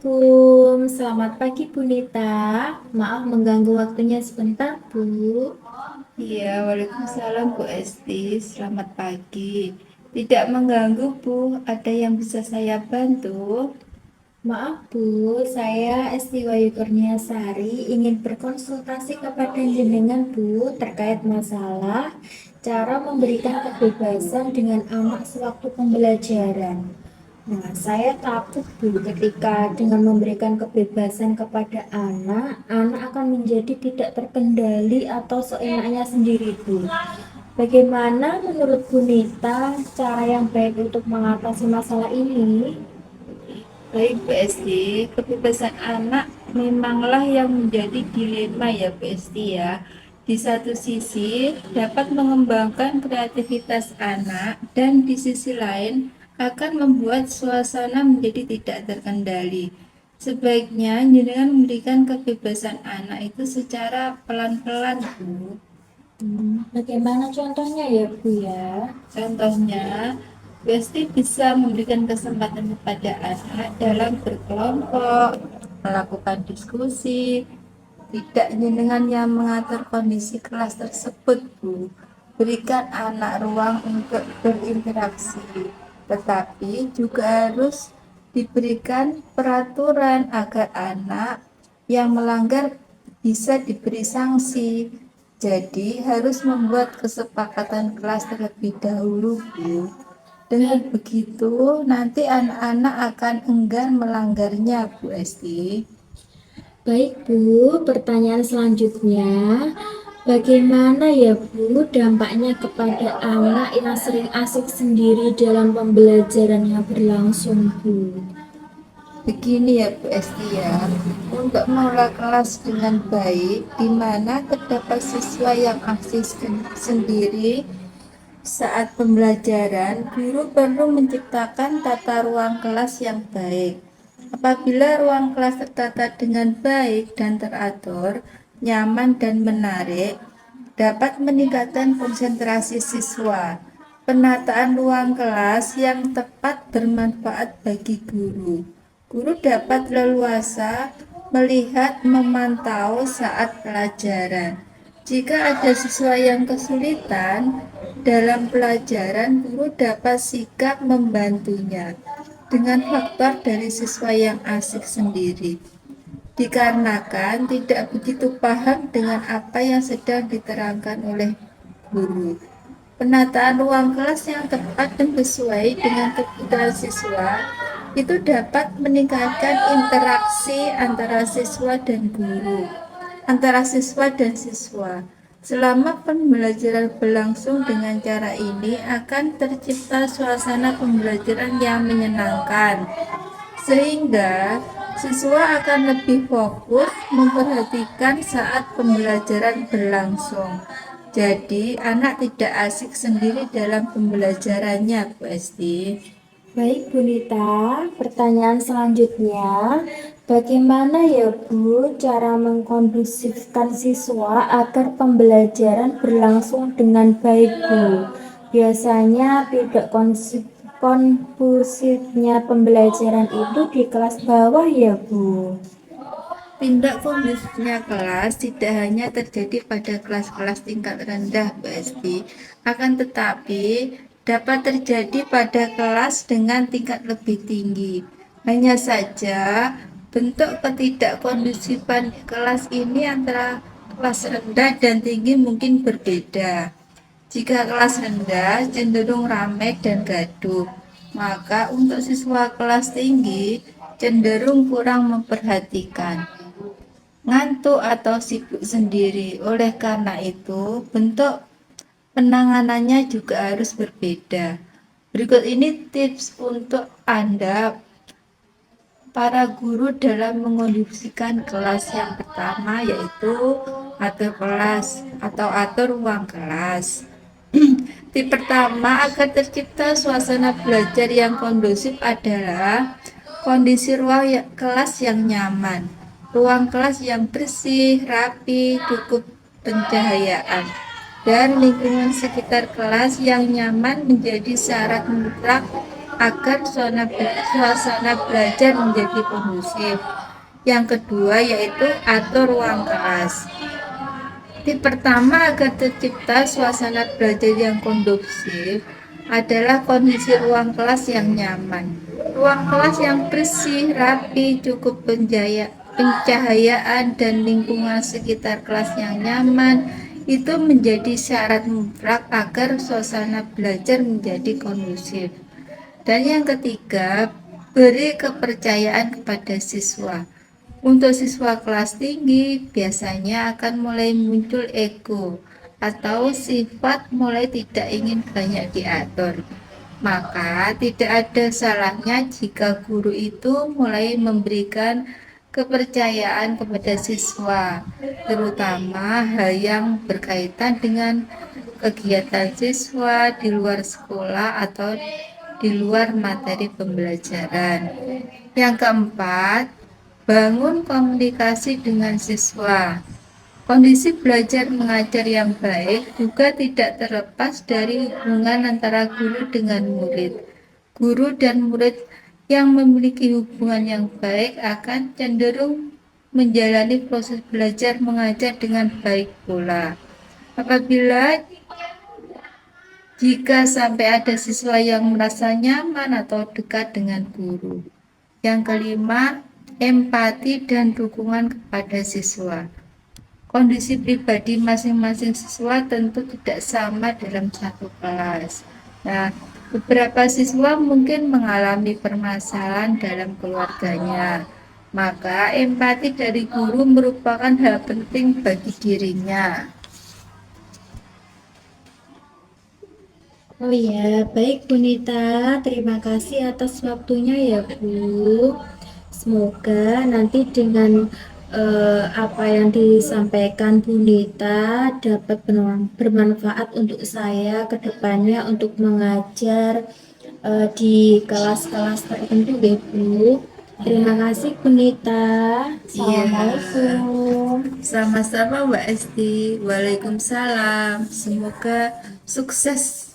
Assalamualaikum, selamat pagi Bu Nita. Maaf mengganggu waktunya sebentar Bu. Iya, waalaikumsalam Bu Esti. Selamat pagi. Tidak mengganggu Bu, ada yang bisa saya bantu? Maaf Bu, saya Esti Wayu Kurniasari ingin berkonsultasi kepada jenengan Bu terkait masalah cara memberikan kebebasan dengan anak sewaktu pembelajaran. Nah, saya takut Bu ketika dengan memberikan kebebasan kepada anak akan menjadi tidak terkendali atau seenaknya sendiri Bu. Bagaimana menurut Bu Nita cara yang baik untuk mengatasi masalah ini? Baik Bu Esti, kebebasan anak memanglah yang menjadi dilema ya Bu Esti ya. Di satu sisi dapat mengembangkan kreativitas anak dan di sisi lain akan membuat suasana menjadi tidak terkendali. Sebaiknya jenengan memberikan kebebasan anak itu secara pelan-pelan Bu. Bagaimana contohnya ya Bu ya? Contohnya, Besti bisa memberikan kesempatan kepada anak dalam berkelompok, melakukan diskusi, tidak dengan yang mengatur kondisi kelas tersebut, Bu. Berikan anak ruang untuk berinteraksi, tetapi juga harus diberikan peraturan agar anak yang melanggar bisa diberi sanksi. Jadi harus membuat kesepakatan kelas terlebih dahulu, Bu. Dengan begitu, nanti anak-anak akan enggan melanggarnya, Bu Esti. Baik Bu, pertanyaan selanjutnya, bagaimana ya Bu dampaknya kepada anak yang sering asik sendiri dalam pembelajaran yang berlangsung Bu? Begini ya Bu Esti ya, untuk mengelola kelas dengan baik, di mana terdapat siswa yang aktif sendiri saat pembelajaran, guru perlu menciptakan tata ruang kelas yang baik. Apabila ruang kelas tertata dengan baik dan teratur, nyaman dan menarik, dapat meningkatkan konsentrasi siswa. Penataan ruang kelas yang tepat bermanfaat bagi guru. Guru dapat leluasa melihat, memantau saat pelajaran. Jika ada siswa yang kesulitan dalam pelajaran, guru dapat sigap membantunya dengan faktor dari siswa yang asik sendiri. Dikarenakan tidak begitu paham dengan apa yang sedang diterangkan oleh guru. Penataan ruang kelas yang tepat dan sesuai dengan kebutuhan siswa itu dapat meningkatkan interaksi antara siswa dan guru, antara siswa dan siswa. Selama pembelajaran berlangsung dengan cara ini akan tercipta suasana pembelajaran yang menyenangkan, sehingga siswa akan lebih fokus memperhatikan saat pembelajaran berlangsung. Jadi, anak tidak asik sendiri dalam pembelajarannya, Bu Esti. Baik Bu Nita, pertanyaan selanjutnya, bagaimana ya Bu cara mengkondusifkan siswa agar pembelajaran berlangsung dengan baik Bu? Biasanya tidak kondusifnya pembelajaran itu di kelas bawah ya Bu. Tindak kondusifnya kelas tidak hanya terjadi pada kelas-kelas tingkat rendah, Bu Esti, akan tetapi dapat terjadi pada kelas dengan tingkat lebih tinggi. Hanya saja, bentuk ketidakkondusifan kelas ini antara kelas rendah dan tinggi mungkin berbeda. Jika kelas rendah cenderung ramai dan gaduh, maka untuk siswa kelas tinggi cenderung kurang memperhatikan, ngantuk atau sibuk sendiri. Oleh karena itu, bentuk penanganannya juga harus berbeda. Berikut ini tips untuk Anda para guru dalam mengondisikan kelas. Yang pertama yaitu atur kelas atau atur ruang kelas. Tip pertama agar tercipta suasana belajar yang kondusif adalah kondisi ruang kelas yang nyaman, ruang kelas yang bersih, rapi, cukup pencahayaan, dan lingkungan sekitar kelas yang nyaman menjadi syarat mutlak agar suasana belajar menjadi kondusif. Yang kedua yaitu atur ruang kelas. Tip pertama agar tercipta suasana belajar yang kondusif adalah kondisi ruang kelas yang nyaman. Ruang kelas yang bersih, rapi, cukup pencahayaan dan lingkungan sekitar kelas yang nyaman itu menjadi syarat mutlak agar suasana belajar menjadi kondusif. Dan yang ketiga, beri kepercayaan kepada siswa. Untuk siswa kelas tinggi, biasanya akan mulai muncul ego atau sifat mulai tidak ingin banyak diatur. Maka tidak ada salahnya jika guru itu mulai memberikan kepercayaan kepada siswa, terutama hal yang berkaitan dengan kegiatan siswa di luar sekolah atau di luar materi pembelajaran. Yang keempat, bangun komunikasi dengan siswa. Kondisi belajar mengajar yang baik juga tidak terlepas dari hubungan antara guru dengan murid. Guru dan murid yang memiliki hubungan yang baik akan cenderung menjalani proses belajar mengajar dengan baik pula. Apabila jika sampai ada siswa yang merasa nyaman atau dekat dengan guru. Yang kelima, empati dan dukungan kepada siswa. Kondisi pribadi masing-masing siswa tentu tidak sama dalam satu kelas. Nah, beberapa siswa mungkin mengalami permasalahan dalam keluarganya. Maka empati dari guru merupakan hal penting bagi dirinya. Oh ya, baik Bu Nita, terima kasih atas waktunya ya Bu. Semoga nanti dengan apa yang disampaikan Bu Nita dapat bermanfaat untuk saya ke depannya untuk mengajar di kelas-kelas tertentu ya Bu. Terima kasih Bu Nita. Iya, Assalamualaikum. sama-sama Mbak Esti. Waalaikumsalam. Semoga sukses